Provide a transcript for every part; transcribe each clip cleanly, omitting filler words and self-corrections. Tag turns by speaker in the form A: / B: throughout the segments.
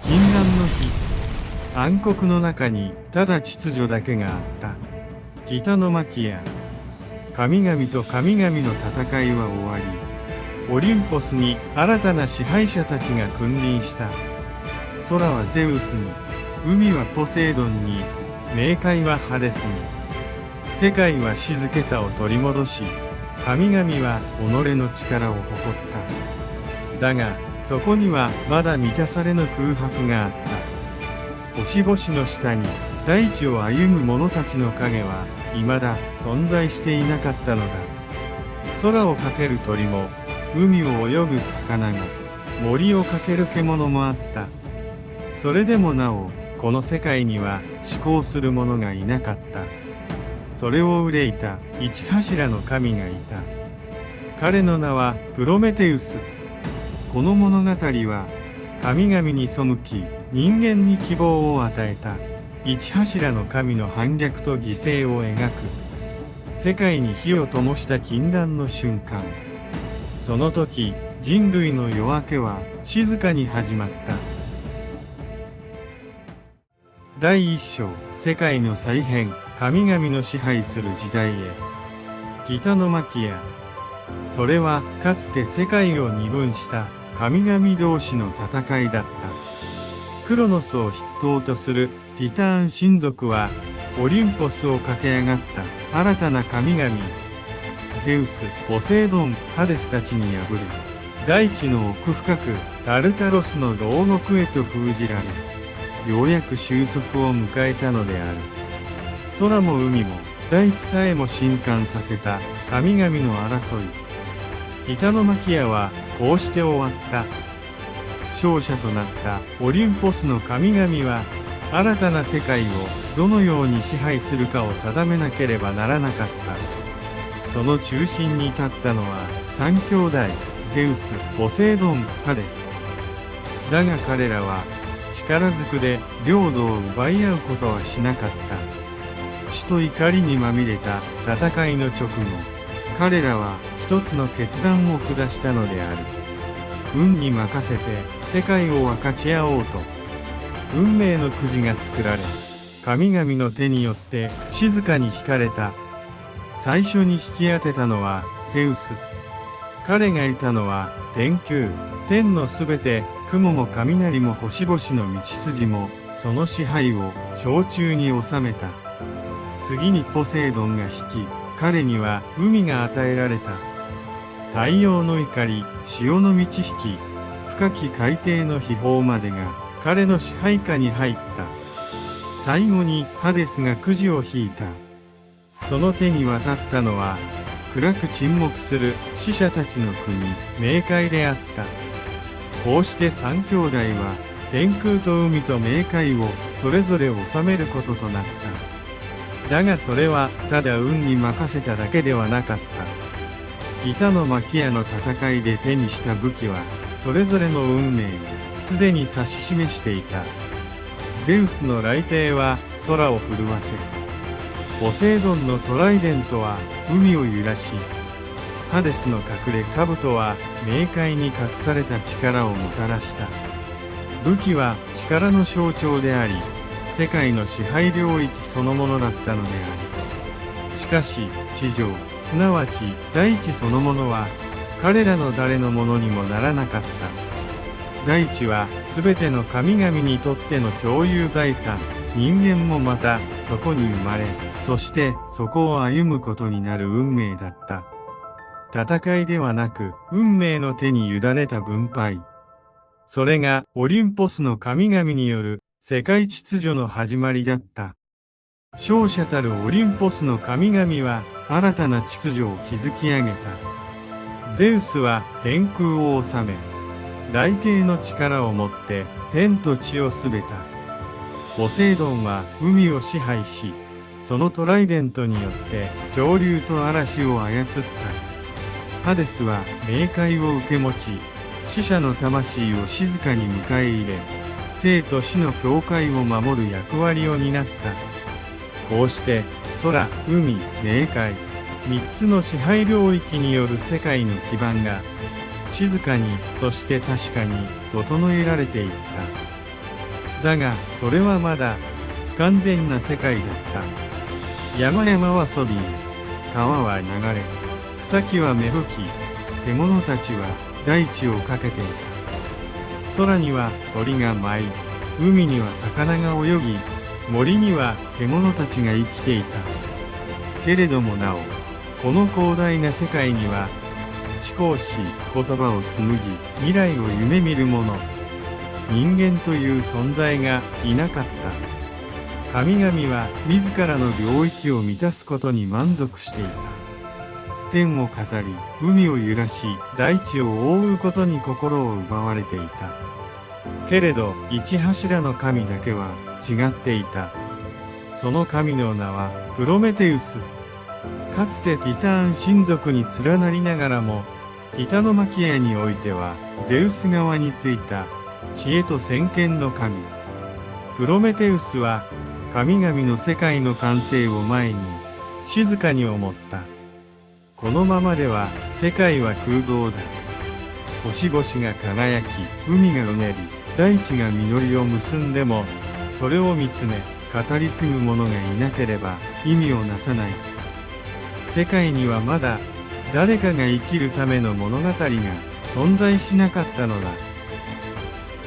A: 禁断の日。暗黒の中にただ秩序だけがあった。北の牧屋。神々と神々の戦いは終わり、オリンポスに新たな支配者たちが君臨した。空はゼウスに、海はポセイドンに、冥界はハデスに。世界は静けさを取り戻し、神々は己の力を誇った。だが、そこにはまだ満たされぬ空白があった。星々の下に大地を歩む者たちの影は未だ存在していなかったのだ。空を駆ける鳥も、海を泳ぐ魚も、森を駆ける獣もあった。それでもなお、この世界には思考する者がいなかった。それを憂いた一柱の神がいた。彼の名はプロメテウス。この物語は、神々に背き、人間に希望を与えた、一柱の神の反逆と犠牲を描く。世界に火を灯した禁断の瞬間。その時、人類の夜明けは静かに始まった。第一章、世界の再編、神々の支配する時代へ。北の牧屋。それはかつて世界を二分した神々同士の戦いだった。クロノスを筆頭とするティターン神族はオリンポスを駆け上がった新たな神々、ゼウス、ポセイドン、ハデスたちに敗れ、大地の奥深くタルタロスの牢獄へと封じられ、ようやく収束を迎えたのである。空も海も大地さえも震撼させた神々の争い。北の牧屋はこうして終わった。勝者となったオリンポスの神々は新たな世界をどのように支配するかを定めなければならなかった。その中心に立ったのは三兄弟、ゼウス、ポセイドン、ハデス。だが彼らは力ずくで領土を奪い合うことはしなかった。血と怒りにまみれた戦いの直後、彼らは一つの決断を下したのである。運に任せて世界を分かち合おうと、運命のくじが作られ、神々の手によって静かに引かれた。最初に引き当てたのはゼウス。彼がいたのは天宮、天のすべて、雲も雷も星々の道筋も、その支配を掌中に収めた。次にポセイドンが引き、彼には海が与えられた。太陽の怒り、潮の満ち引き、深き海底の秘宝までが彼の支配下に入った。最後にハデスがくじを引いた。その手に渡ったのは、暗く沈黙する死者たちの国、冥界であった。こうして三兄弟は、天空と海と冥界をそれぞれ治めることとなった。だがそれはただ運に任せただけではなかった。北の牧屋の戦いで手にした武器は、それぞれの運命をすでに指し示していた。ゼウスの雷霆は空を震わせ、ポセイドンのトライデントは海を揺らし、ハデスの隠れ兜は冥界に隠された力をもたらした。武器は力の象徴であり、世界の支配領域そのものだったのである。しかし、地上、すなわち大地そのものは、彼らの誰のものにもならなかった。大地は全ての神々にとっての共有財産、人間もまたそこに生まれ、そしてそこを歩むことになる運命だった。戦いではなく、運命の手に委ねた分配。それがオリンポスの神々による世界秩序の始まりだった。勝者たるオリンポスの神々は新たな秩序を築き上げた。ゼウスは天空を治め、雷霆の力をもって天と地をすべた。ポセイドンは海を支配し、そのトライデントによって上流と嵐を操った。ハデスは冥界を受け持ち、死者の魂を静かに迎え入れ、生と死の境界を守る役割を担った。こうして空、海、冥界、三つの支配領域による世界の基盤が静かに、そして確かに整えられていった。だが、それはまだ不完全な世界だった。山々はそびえ、川は流れ、草木は芽吹き、獣たちは大地をかけていた。空には鳥が舞い、海には魚が泳ぎ、森には獣たちが生きていた。けれどもなお、この広大な世界には、思考し、言葉を紡ぎ、未来を夢見る者、人間という存在がいなかった。神々は自らの領域を満たすことに満足していた。天を飾り、海を揺らし、大地を覆うことに心を奪われていた。けれど、一柱の神だけは違っていた。その神の名はプロメテウス。かつてティターン親族に連なりながらも、ティタノマキアにおいてはゼウス側についた知恵と先見の神。プロメテウスは神々の世界の完成を前に静かに思った。このままでは世界は空洞だ。星々が輝き、海がうねり、大地が実りを結んでも、それを見つめ、語り継ぐ者がいなければ意味をなさない。世界にはまだ誰かが生きるための物語が存在しなかったのだ。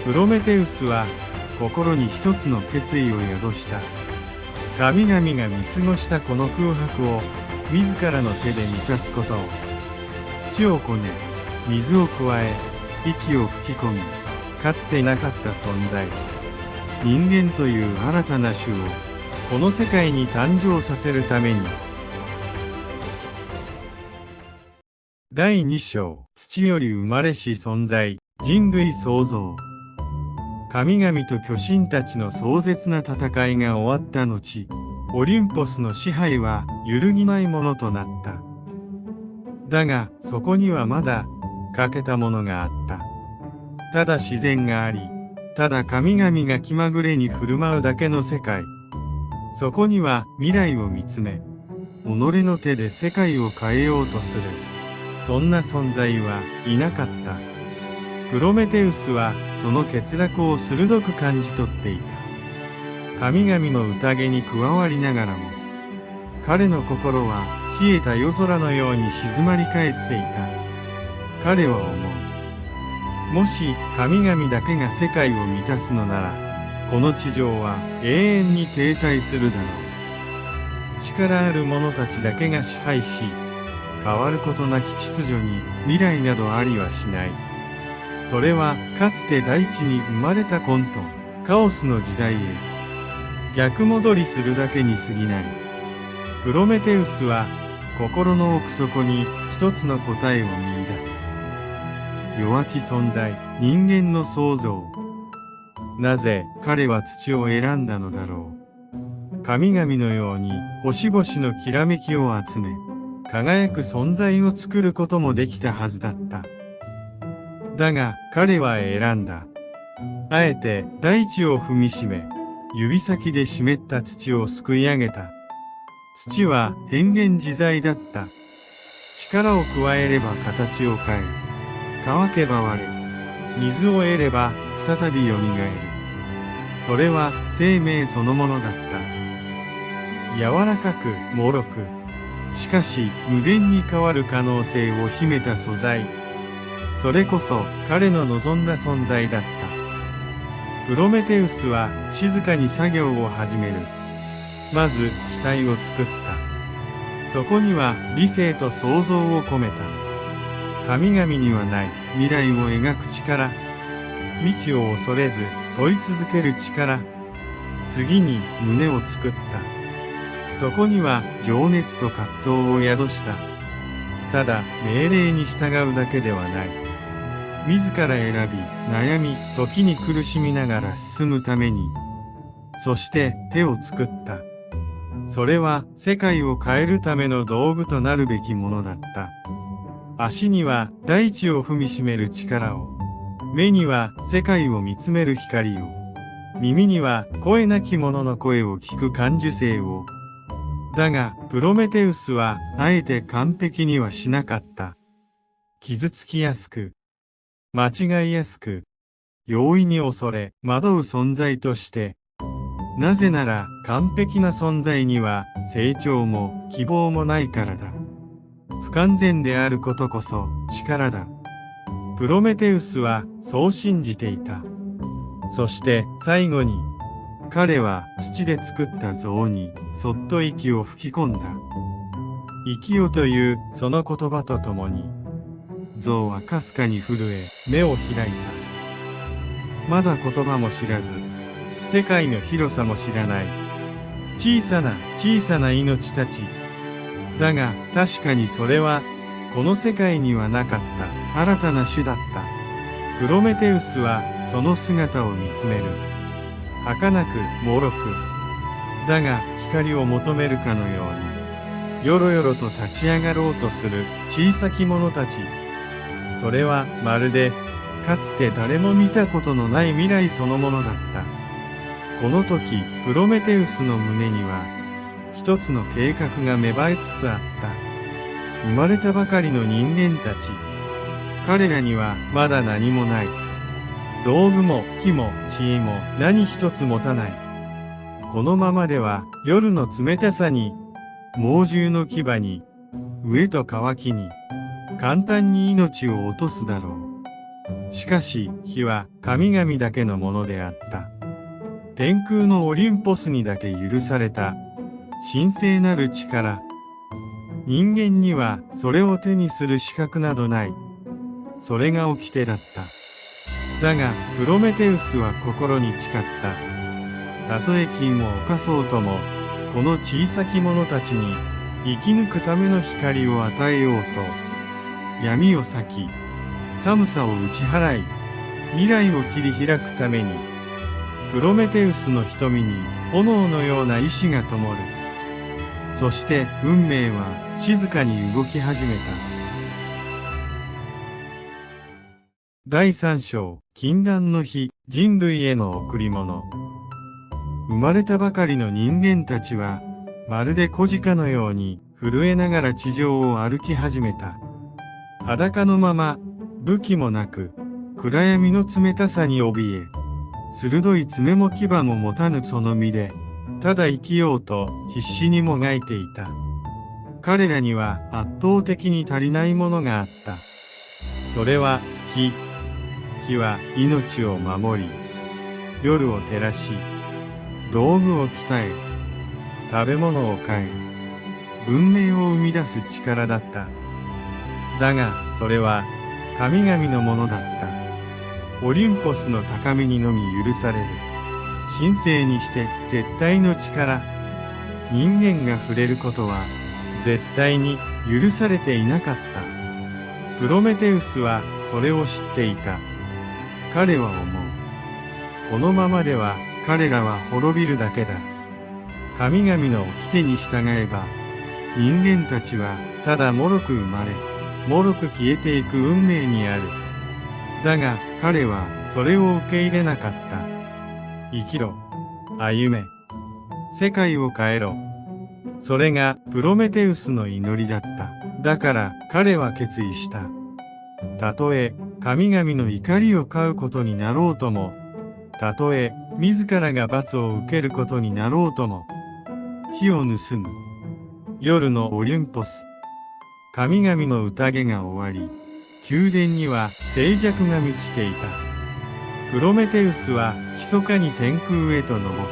A: プロメテウスは心に一つの決意を宿した。神々が見過ごしたこの空白を自らの手で満たすことを。土をこね、水を加え、息を吹き込み、かつてなかった存在、人間という新たな種をこの世界に誕生させるために。第2章、土より生まれし存在、人類創造。神々と巨神たちの壮絶な戦いが終わった後、オリンポスの支配は揺るぎないものとなった。だが、そこにはまだ欠けたものがあった。ただ自然があり、ただ神々が気まぐれに振る舞うだけの世界。そこには未来を見つめ、己の手で世界を変えようとする。そんな存在はいなかった。プロメテウスはその欠落を鋭く感じ取っていた。神々の宴に加わりながらも、彼の心は冷えた夜空のように静まり返っていた。彼は思う。もし神々だけが世界を満たすのなら、この地上は永遠に停滞するだろう。力ある者たちだけが支配し、変わることなき秩序に未来などありはしない。それはかつて大地に生まれた混沌、カオスの時代へ逆戻りするだけに過ぎない。プロメテウスは心の奥底に一つの答えを見出す。弱き存在、人間の創造。なぜ彼は土を選んだのだろう。神々のように星々のきらめきを集め、輝く存在を作ることもできたはずだった。だが彼は選んだ。あえて大地を踏みしめ、指先で湿った土をすくい上げた。土は変幻自在だった。力を加えれば形を変え、乾けば割れ、水を得れば再びよみがえる。それは生命そのものだった。柔らかく、脆く、しかし無限に変わる可能性を秘めた素材。それこそ彼の望んだ存在だった。プロメテウスは静かに作業を始める。まず機体を作った。そこには理性と創造を込めた。神々にはない未来を描く力。未知を恐れず問い続ける力。次に胸を作った。そこには情熱と葛藤を宿した。ただ命令に従うだけではない。自ら選び、悩み、時に苦しみながら進むために。そして手を作った。それは世界を変えるための道具となるべきものだった。足には大地を踏みしめる力を。目には世界を見つめる光を。耳には声なき者の声を聞く感受性を。だが、プロメテウスはあえて完璧にはしなかった。傷つきやすく、間違いやすく、容易に恐れ惑う存在として、なぜなら完璧な存在には成長も希望もないからだ。不完全であることこそ力だ。プロメテウスはそう信じていた。そして最後に、彼は土で作った像にそっと息を吹き込んだ。生きよというその言葉とともに、像はかすかに震え目を開いた。まだ言葉も知らず、世界の広さも知らない小さな小さな命たち。だが確かにそれはこの世界にはなかった新たな種だった。プロメテウスはその姿を見つめる。儚く脆く、だが光を求めるかのようによろよろと立ち上がろうとする小さき者たち。それはまるでかつて誰も見たことのない未来そのものだった。この時プロメテウスの胸には一つの計画が芽生えつつあった。生まれたばかりの人間たち。彼らにはまだ何もない。道具も木も知恵も何一つ持たない。このままでは夜の冷たさに、猛獣の牙に、飢えと渇きに、簡単に命を落とすだろう。しかし火は神々だけのものであった。天空のオリンポスにだけ許された神聖なる力。人間にはそれを手にする資格などない。それが掟だった。だがプロメテウスは心に誓った。たとえ禁を犯そうとも、この小さき者たちに生き抜くための光を与えようと。闇を裂き、寒さを打ち払い、未来を切り開くために、プロメテウスの瞳に炎のような意志が灯る。そして運命は静かに動き始めた。第3章、禁断の日、人類への贈り物。生まれたばかりの人間たちは、まるで小鹿のように震えながら地上を歩き始めた。裸のまま、武器もなく、暗闇の冷たさに怯え、鋭い爪も牙も持たぬその身で、ただ生きようと必死にもがいていた。彼らには圧倒的に足りないものがあった。それは火。火は命を守り、夜を照らし、道具を鍛え、食べ物を変え、文明を生み出す力だった。だがそれは神々のものだった。オリンポスの高みにのみ許される。神聖にして絶対の力。人間が触れることは絶対に許されていなかった。プロメテウスはそれを知っていた。彼は思う。このままでは彼らは滅びるだけだ。神々の掟に従えば、人間たちはただ脆く生まれ、脆く消えていく運命にある。だが彼はそれを受け入れなかった。生きろ、歩め、世界を変えろ。それがプロメテウスの祈りだった。だから彼は決意した。たとえ神々の怒りを買うことになろうとも、たとえ自らが罰を受けることになろうとも、火を盗む。夜のオリンポス。神々の宴が終わり、宮殿には静寂が満ちていた。プロメテウスは密かに天空へと登っ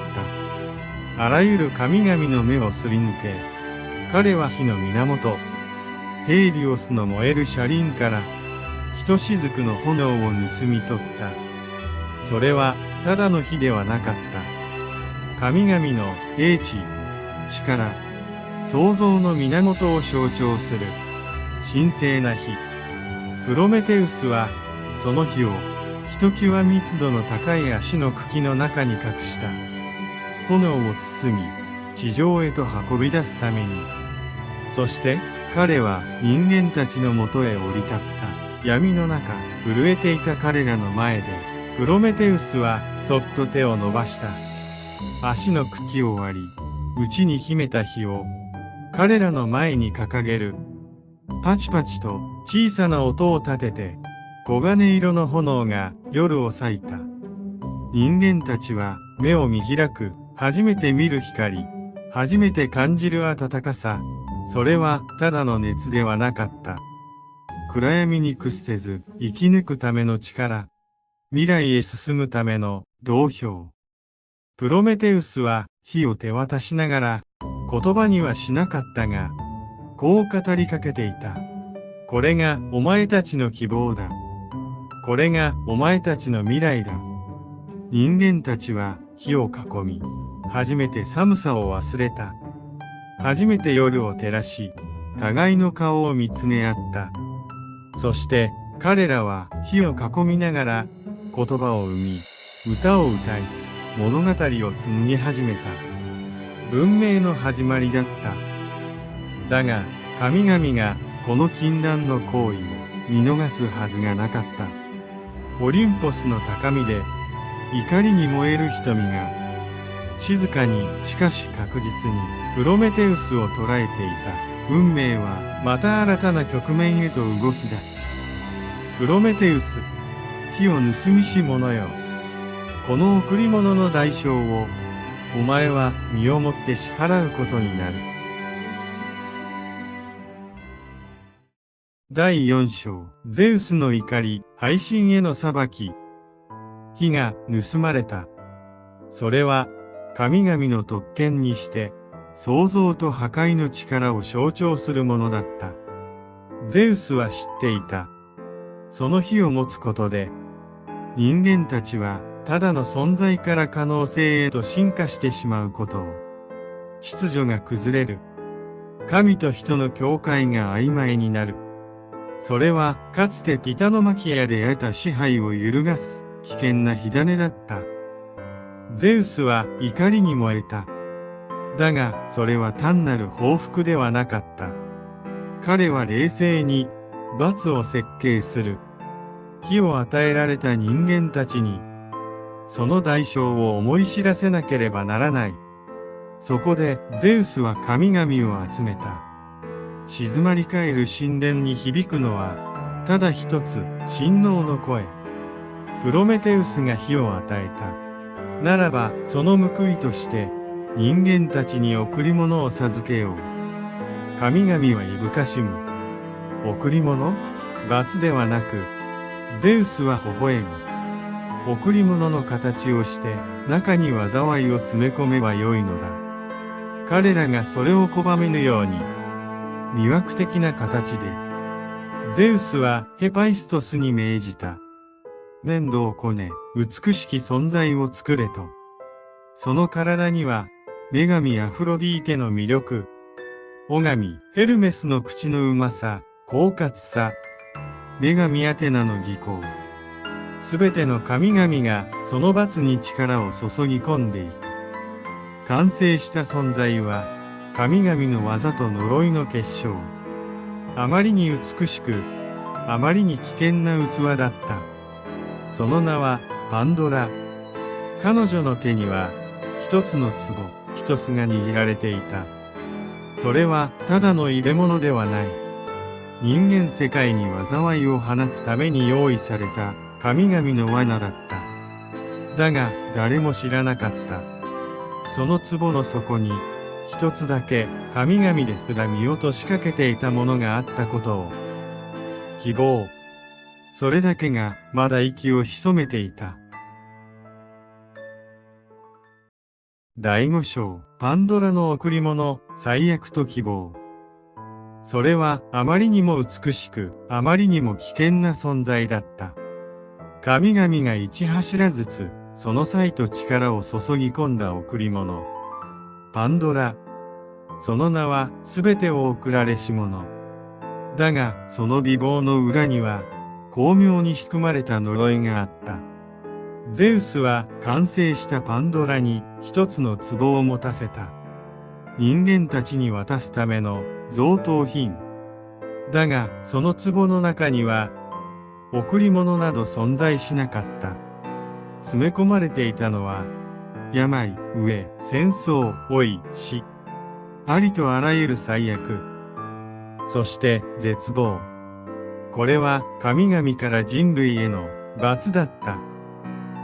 A: た。あらゆる神々の目をすり抜け、彼は火の源、ヘイリオスの燃える車輪から、ひとしずくの炎を盗み取った。それはただの火ではなかった。神々の英知、力、創造の源を象徴する神聖な火。プロメテウスはその火をひときわ密度の高い足の茎の中に隠した。炎を包み地上へと運び出すために。そして彼は人間たちのもとへ降り立った。闇の中、震えていた彼らの前で、プロメテウスはそっと手を伸ばした。足の茎を割り、内に秘めた火を彼らの前に掲げる。パチパチと小さな音を立てて、黄金色の炎が夜を裂いた。人間たちは目を見開く、初めて見る光、初めて感じる温かさ、それはただの熱ではなかった。暗闇に屈せず生き抜くための力、未来へ進むための道標。プロメテウスは火を手渡しながら、言葉にはしなかったが、こう語りかけていた。これがお前たちの希望だ。これがお前たちの未来だ。人間たちは火を囲み、初めて寒さを忘れた。初めて夜を照らし、互いの顔を見つめ合った。そして彼らは火を囲みながら言葉を生み、歌を歌い、物語を紡ぎ始めた。文明の始まりだった。だが神々がこの禁断の行為を見逃すはずがなかった。オリンポスの高みで怒りに燃える瞳が静かにしかし確実にプロメテウスを捉えていた。運命はまた新たな局面へと動き出す。プロメテウス、火を盗みし者よ。この贈り物の代償をお前は身をもって支払うことになる。第4章、ゼウスの怒り、背信への裁き。火が盗まれた。それは神々の特権にして創造と破壊の力を象徴するものだった。ゼウスは知っていた。その火を持つことで人間たちはただの存在から可能性へと進化してしまうことを。秩序が崩れる。神と人の境界が曖昧になる。それはかつてティタノマキアで得た支配を揺るがす危険な火種だった。ゼウスは怒りに燃えた。だがそれは単なる報復ではなかった。彼は冷静に罰を設計する。火を与えられた人間たちにその代償を思い知らせなければならない。そこでゼウスは神々を集めた。静まり返る神殿に響くのはただ一つ、神農の声。プロメテウスが火を与えた。ならばその報いとして人間たちに贈り物を授けよう。神々はいぶかしむ。贈り物？罰ではなく、ゼウスは微笑む。贈り物の形をして中に災いを詰め込めばよいのだ。彼らがそれを拒めぬように魅惑的な形でゼウスはヘパイストスに命じた。粘土をこね美しき存在を作れと。その体には女神アフロディーテの魅力、女神ヘルメスの口のうまさ、狡猾さ、女神アテナの技巧、すべての神々がその罰に力を注ぎ込んでいく。完成した存在は神々の技と呪いの結晶。あまりに美しく、あまりに危険な器だった。その名はパンドラ。彼女の手には一つの壺、一つが握られていた。それはただの入れ物ではない。人間世界に災いを放つために用意された神々の罠だった。だが誰も知らなかった。その壺の底に一つだけ神々ですら見落としかけていたものがあったことを。希望。それだけがまだ息を潜めていた。第5章、パンドラの贈り物、最悪と希望。それはあまりにも美しく、あまりにも危険な存在だった。神々が一柱ずつ、その際と力を注ぎ込んだ贈り物。パンドラ。その名はすべてを贈られし者。だが、その美貌の裏には、巧妙に仕組まれた呪いがあった。ゼウスは完成したパンドラに一つの壺を持たせた。人間たちに渡すための贈答品。だが、その壺の中には、贈り物など存在しなかった。詰め込まれていたのは、病、飢え、戦争、老い、死。ありとあらゆる最悪。そして絶望。これは神々から人類への罰だった。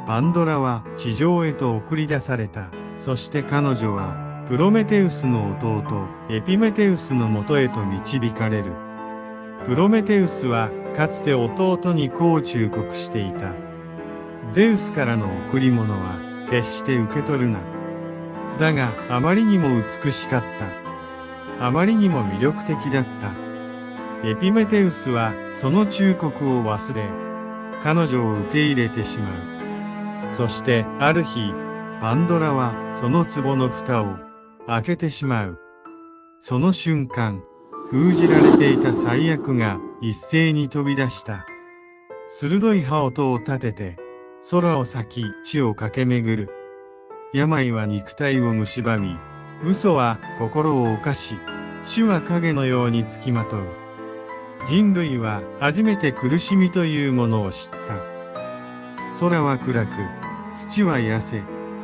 A: パンドラは地上へと送り出された。そして彼女はプロメテウスの弟エピメテウスのもとへと導かれる。プロメテウスはかつて弟にこう忠告していた。ゼウスからの贈り物は決して受け取るな。だがあまりにも美しかった。あまりにも魅力的だった。エピメテウスはその忠告を忘れ、彼女を受け入れてしまう。そしてある日、パンドラはその壺の蓋を開けてしまう。その瞬間、封じられていた災厄が一斉に飛び出した。鋭い歯音を立てて、空を裂き地を駆け巡る。病は肉体を蝕み、嘘は心を侵し、死は影のようにつきまとう。人類は初めて苦しみというものを知った。空は暗く、土は痩せ、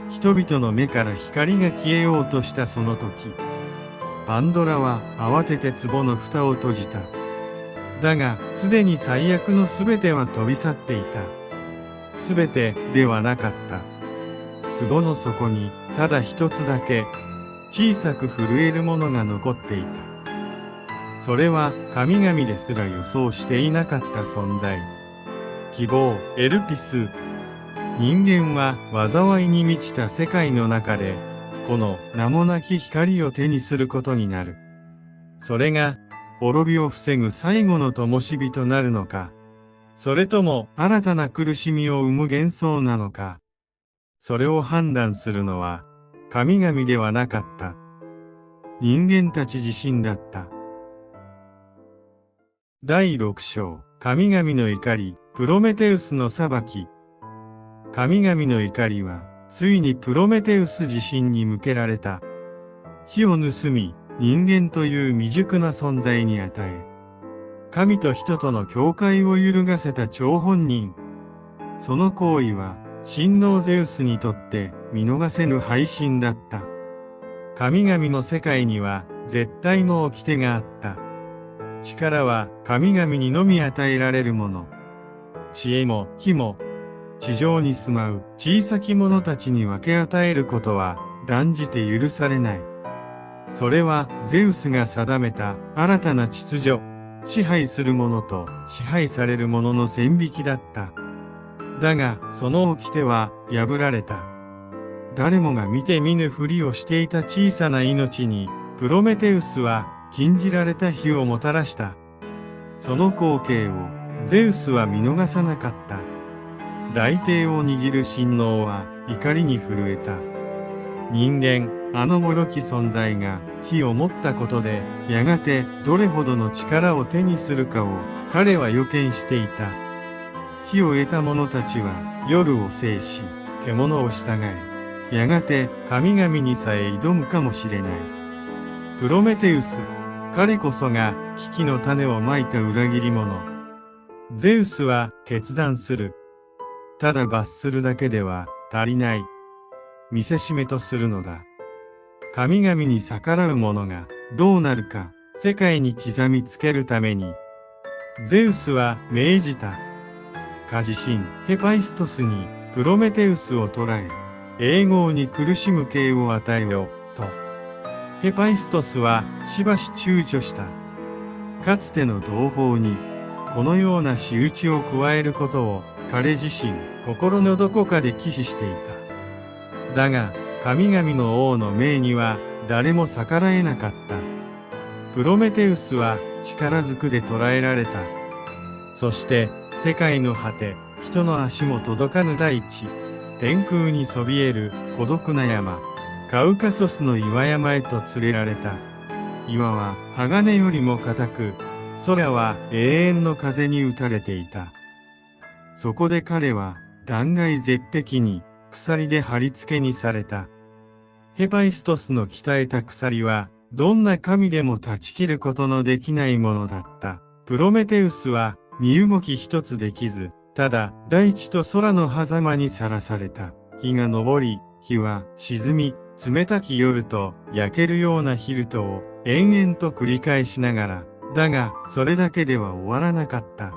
A: 人々の目から光が消えようとしたその時、パンドラは慌てて壺の蓋を閉じた。だが、すでに最悪のすべては飛び去っていた。すべてではなかった。壺の底に、ただ一つだけ、小さく震えるものが残っていた。それは、神々ですら予想していなかった存在。希望、エルピス。人間は災いに満ちた世界の中で、この名もなき光を手にすることになる。それが、滅びを防ぐ最後の灯火となるのか、それとも新たな苦しみを生む幻想なのか、それを判断するのは、神々ではなかった。人間たち自身だった。第6章、神々の怒り、プロメテウスの裁き。神々の怒りは、ついにプロメテウス自身に向けられた。火を盗み、人間という未熟な存在に与え、神と人との境界を揺るがせた張本人。その行為は、神王ゼウスにとって見逃せぬ背信だった。神々の世界には絶対の掟があった。力は神々にのみ与えられるもの。知恵も火も、地上に住まう小さき者たちに分け与えることは断じて許されない。それはゼウスが定めた新たな秩序、支配する者と支配される者の線引きだった。だが、その掟は破られた。誰もが見て見ぬふりをしていた小さな命に、プロメテウスは禁じられた火をもたらした。その光景をゼウスは見逃さなかった。雷帝を握る神王は怒りに震えた。人間、あの脆き存在が火を持ったことで、やがてどれほどの力を手にするかを彼は予見していた。火を得た者たちは夜を制し、獣を従え、やがて神々にさえ挑むかもしれない。プロメテウス、彼こそが危機の種をまいた裏切り者。ゼウスは決断する。ただ罰するだけでは足りない。見せしめとするのだ。神々に逆らう者がどうなるか世界に刻みつけるために、ゼウスは命じた。カジ神ヘパイストスにプロメテウスを捕らえ、永劫に苦しむ刑を与えよ、と。ヘパイストスはしばし躊躇した。かつての同胞に、このような仕打ちを加えることを彼自身、心のどこかで忌避していた。だが、神々の王の命には誰も逆らえなかった。プロメテウスは力ずくで捕らえられた。そして、世界の果て、人の足も届かぬ大地、天空にそびえる孤独な山、カウカソスの岩山へと連れられた。岩は鋼よりも硬く、空は永遠の風に打たれていた。そこで彼は断崖絶壁に鎖で貼り付けにされた。ヘパイストスの鍛えた鎖は、どんな神でも断ち切ることのできないものだった。プロメテウスは、身動き一つできず、ただ大地と空の狭間にさらされた。日が昇り、日は沈み、冷たき夜と焼けるような昼とを延々と繰り返しながら、だがそれだけでは終わらなかった。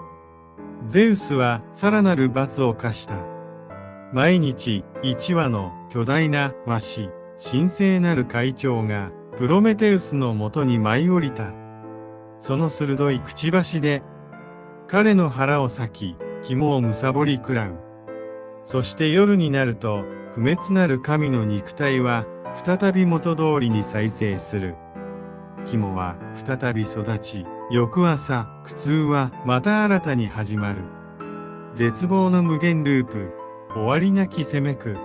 A: ゼウスはさらなる罰を課した。毎日1羽の巨大なワシ、神聖なる会長がプロメテウスのもとに舞い降りた。その鋭いくちばしで彼の腹を裂き、肝を貪り食らう。そして夜になると不滅なる神の肉体は再び元通りに再生する。肝は再び育ち、翌朝苦痛はまた新たに始まる。絶望の無限ループ、終わりなきせめく。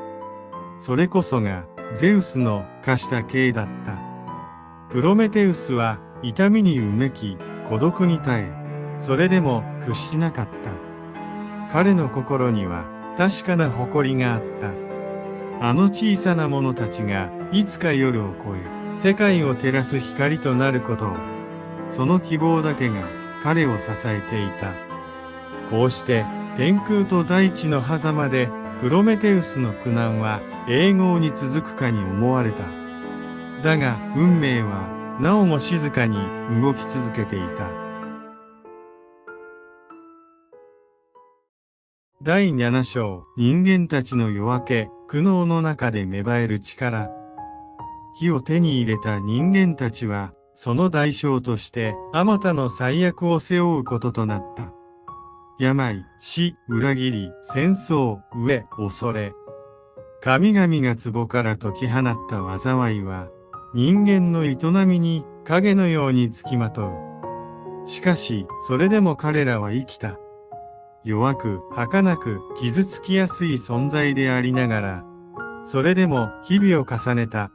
A: それこそがゼウスの課した刑だった。プロメテウスは痛みにうめき、孤独に耐え、それでも屈しなかった。彼の心には確かな誇りがあった。あの小さな者たちがいつか夜を越え、世界を照らす光となることを、その希望だけが彼を支えていた。こうして天空と大地の狭間でプロメテウスの苦難は永劫に続くかに思われた。だが運命はなおも静かに動き続けていた。第7章、人間たちの夜明け、苦悩の中で芽生える力。火を手に入れた人間たちは、その代償として、あまたの災厄を背負うこととなった。病、死、裏切り、戦争、飢え、恐れ。神々が壺から解き放った災いは、人間の営みに影のようにつきまとう。しかし、それでも彼らは生きた。弱く、儚く、傷つきやすい存在でありながら、それでも日々を重ねた。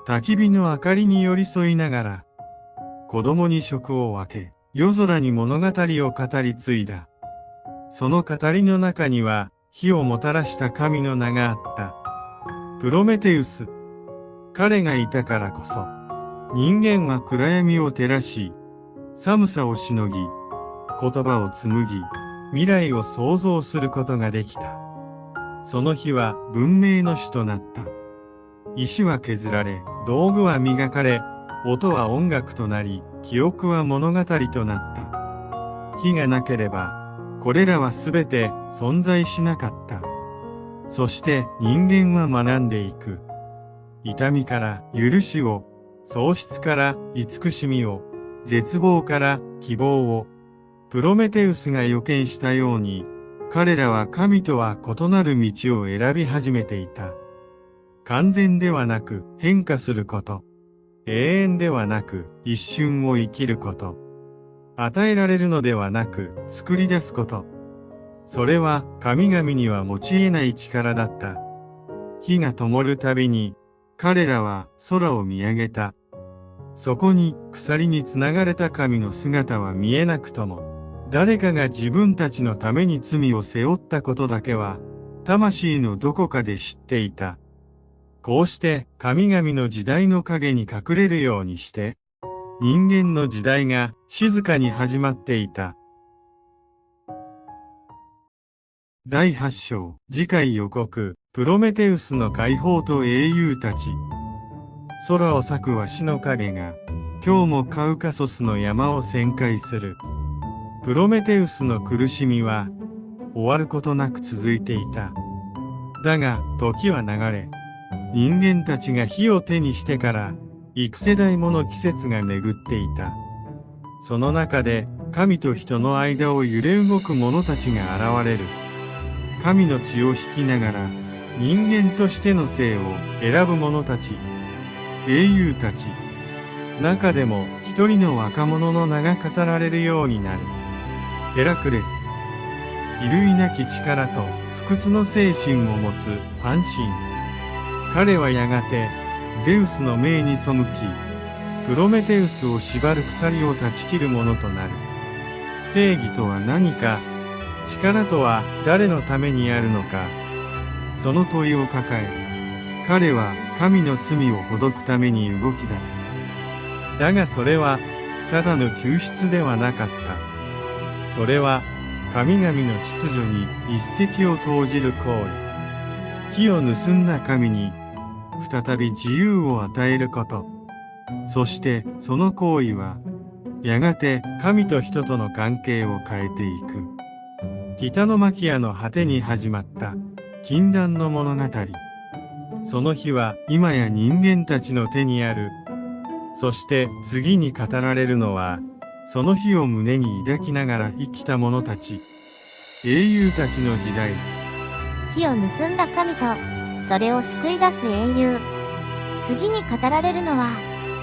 A: 焚き火の明かりに寄り添いながら、子供に食を分け、夜空に物語を語り継いだ。その語りの中には、火をもたらした神の名があった。プロメテウス。彼がいたからこそ、人間は暗闇を照らし、寒さをしのぎ、言葉を紡ぎ、未来を創造することができた。その日は文明の主となった。石は削られ、道具は磨かれ、音は音楽となり、記憶は物語となった。火がなければ、これらはすべて存在しなかった。そして人間は学んでいく。痛みから許しを、喪失から慈しみを、絶望から希望を。プロメテウスが予見したように、彼らは神とは異なる道を選び始めていた。完全ではなく変化すること。永遠ではなく一瞬を生きること。与えられるのではなく作り出すこと。それは神々には持ち得ない力だった。火が灯るたびに、彼らは空を見上げた。そこに鎖につながれた神の姿は見えなくとも、誰かが自分たちのために罪を背負ったことだけは、魂のどこかで知っていた。こうして神々の時代の影に隠れるようにして、人間の時代が静かに始まっていた。第8章、次回予告、プロメテウスの解放と英雄たち。空を裂くワシの影が、今日もカウカソスの山を旋回する。プロメテウスの苦しみは、終わることなく続いていた。だが、時は流れ、人間たちが火を手にしてから、幾世代もの季節が巡っていた。その中で、神と人の間を揺れ動く者たちが現れる。神の血を引きながら、人間としての生を選ぶ者たち、英雄たち。中でも一人の若者の名が語られるようになる。ヘラクレス。比類なき力と不屈の精神を持つ半身。彼はやがてゼウスの命に背き、プロメテウスを縛る鎖を断ち切るものとなる。正義とは何か、力とは誰のためにあるのか、その問いを抱え、彼は神の罪をほどくために動き出す。だがそれはただの救出ではなかった。それは神々の秩序に一石を投じる行為。火を盗んだ神に再び自由を与えること。そしてその行為はやがて神と人との関係を変えていく。北のマキアの果てに始まった禁断の物語。その日は今や人間たちの手にある。そして次に語られるのは、その日を胸に抱きながら生きた者たち、英雄たちの時代。
B: 火を盗んだ神と、それを救い出す英雄。次に語られるのは、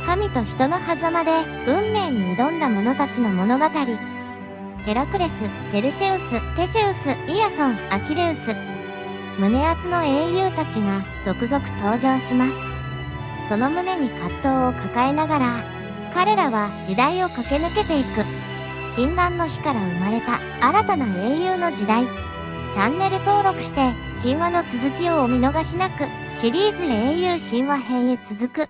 B: 神と人の狭間で運命に挑んだ者たちの物語。ヘラクレス、ペルセウス、テセウス、イアソン、アキレウス。胸熱の英雄たちが続々登場します。その胸に葛藤を抱えながら、彼らは時代を駆け抜けていく。禁断の火から生まれた新たな英雄の時代。チャンネル登録して神話の続きをお見逃しなく。シリーズ英雄神話編へ続く。